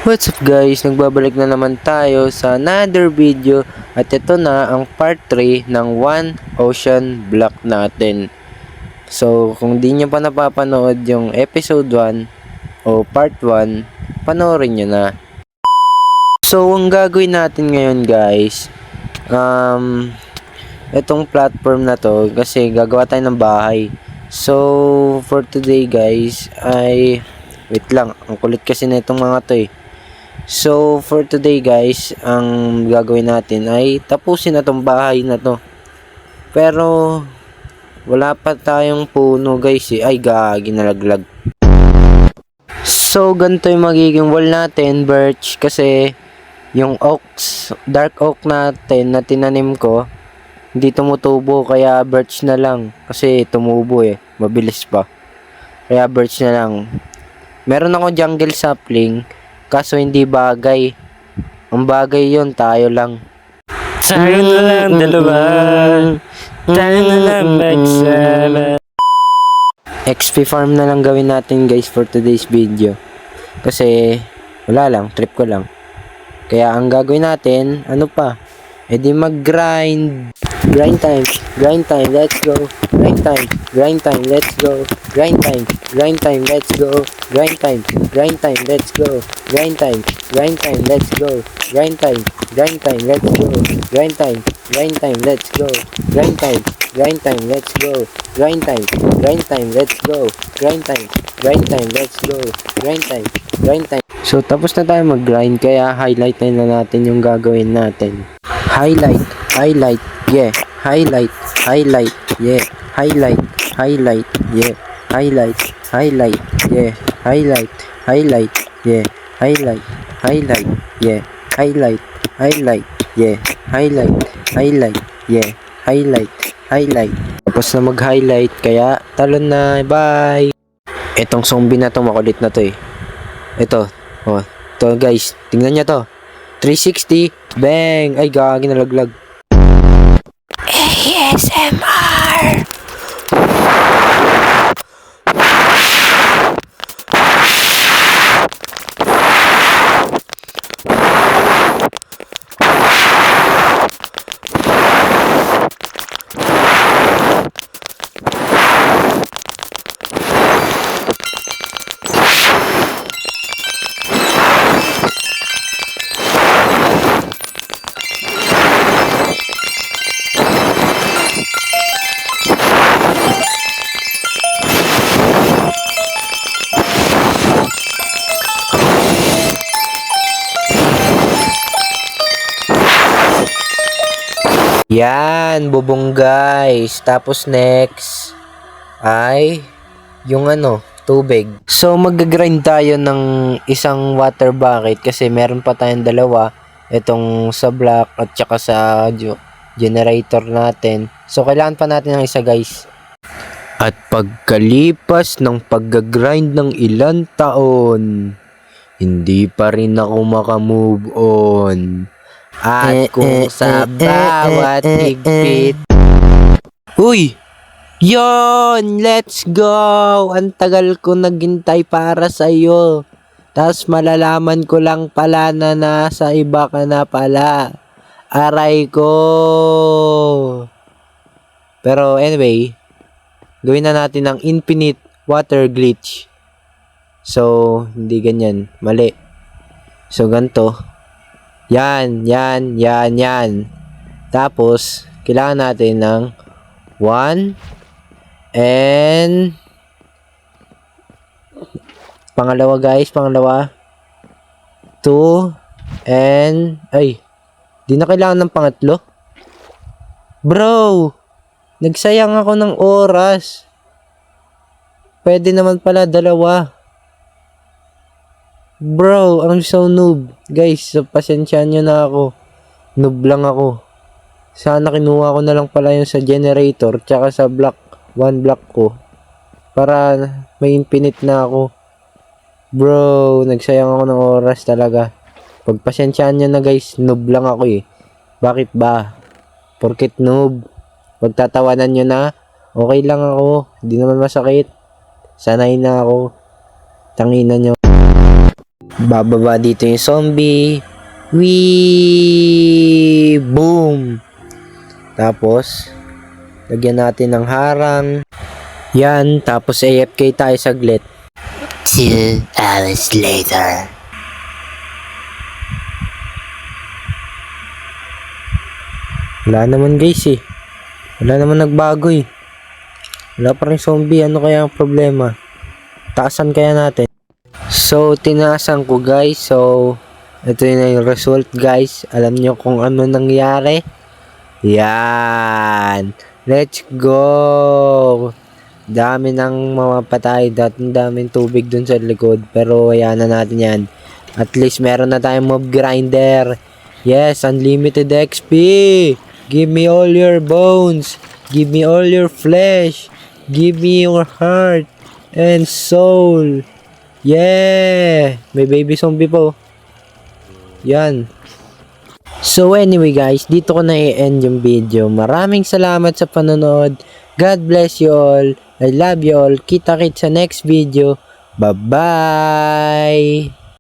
What's up guys, nagbabalik na naman tayo sa another video at ito na ang part 3 ng One Ocean Block natin. So kung di nyo pa napapanood yung episode 1 o part 1, panoorin nyo na. So ang gagawin natin ngayon guys, itong platform na to kasi gagawa tayo ng bahay. So for today guys ay wait lang, ang kulit kasi na itong mga to eh. So for today guys, ang gagawin natin ay tapusin na tong bahay na to. Pero wala pa tayong puno guys eh. Ay gagi, nalaglag. So ganito yung magiging wall natin, birch, kasi yung oaks, dark oak natin na tinanim ko hindi tumutubo, kaya birch na lang kasi tumubo eh, mabilis pa. Kaya birch na lang. Meron ako jungle sapling kaso hindi bagay. Ang bagay yon tayo lang. Tayo na lang dalawa. Tayo na lang magsama. XP farm na lang gawin natin guys for today's video. Kasi wala lang, trip ko lang. Kaya ang gagawin natin, ano pa? Edi mag-grind. Grind time, let's go. Grind time, let's go. Grind time, let's go. Grind time, let's go. Grind time, let's go. Grind time, let's go. Grind time, let's go. Grind time, let's go. Grind time, let's go. Grind time, let's go. Grind time. So tapos na tayo mag-grind, kaya highlight na natin yung gagawin natin. Highlight, yeah. Highlight, yeah. Highlight, yeah. Highlight, yeah. Highlight, yeah. Highlight, yeah. Highlight, yeah. Highlight, yeah. Highlight. Tapos na mag-highlight, kaya talon na. Bye! Etong zombie na to, makulit na to eh. Ito, oh. Ito guys, tingnan nyo to. 360, bang! Ay, gagi, nalaglag. ASMR! Yan, bubong guys. Tapos next ay yung tubig. So mag-grind tayo ng isang water bucket kasi meron pa tayong dalawa. Itong sa block at saka sa generator natin. So kailangan pa natin ng isa guys. At pagkalipas ng pag-grind ng ilang taon, hindi pa rin ako makamove on. At kung sa bawat higpit. Uy! Yon! Let's go! Ang tagal ko naghintay para sa'yo. Tas malalaman ko lang pala na nasa iba ka na pala. Aray ko! Pero anyway, gawin na natin ng infinite water glitch. So, hindi ganyan. Mali. So, ganito. Yan. Tapos, kailangan natin ng 1 and pangalawa 2 and di na kailangan ng pangatlo. Bro, nagsayang ako ng oras. Pwede naman pala dalawa. Bro, I'm so noob. Guys, pasensyahan nyo na ako. Noob lang ako. Sana kinuha ko na lang pala yung sa generator tsaka sa block 1 block ko. Para may infinite na ako. Bro, nagsayang ako ng oras talaga. Pagpasensyahan nyo na guys, noob lang ako eh. Bakit ba? Porket noob. Pagtatawanan nyo na, okay lang ako. Hindi naman masakit. Sanay na ako. Tangina nyo. Bababa dito yung zombie. Wee! Boom! Tapos, lagyan natin ng harang. Yan, tapos AFK tayo saglit. 2 hours later. Wala naman guys eh. Wala naman nagbago eh. Wala pa rin zombie. Ano kaya ang problema? Taasan kaya natin? So, tinaasan ko guys. So, ito na yung result guys. Alam nyo kung ano nangyari? Yan! Let's go! Dami nang mamapatay. Daming tubig dun sa likod. Pero, ayan na natin yan. At least, meron na tayong mob grinder. Yes, unlimited XP! Give me all your bones. Give me all your flesh. Give me your heart and soul. Yeah! May baby zombie po. Yan. So anyway guys, dito ko na i-end yung video. Maraming salamat sa panonood. God bless you all. I love you all. Kita-kits sa next video. Bye-bye!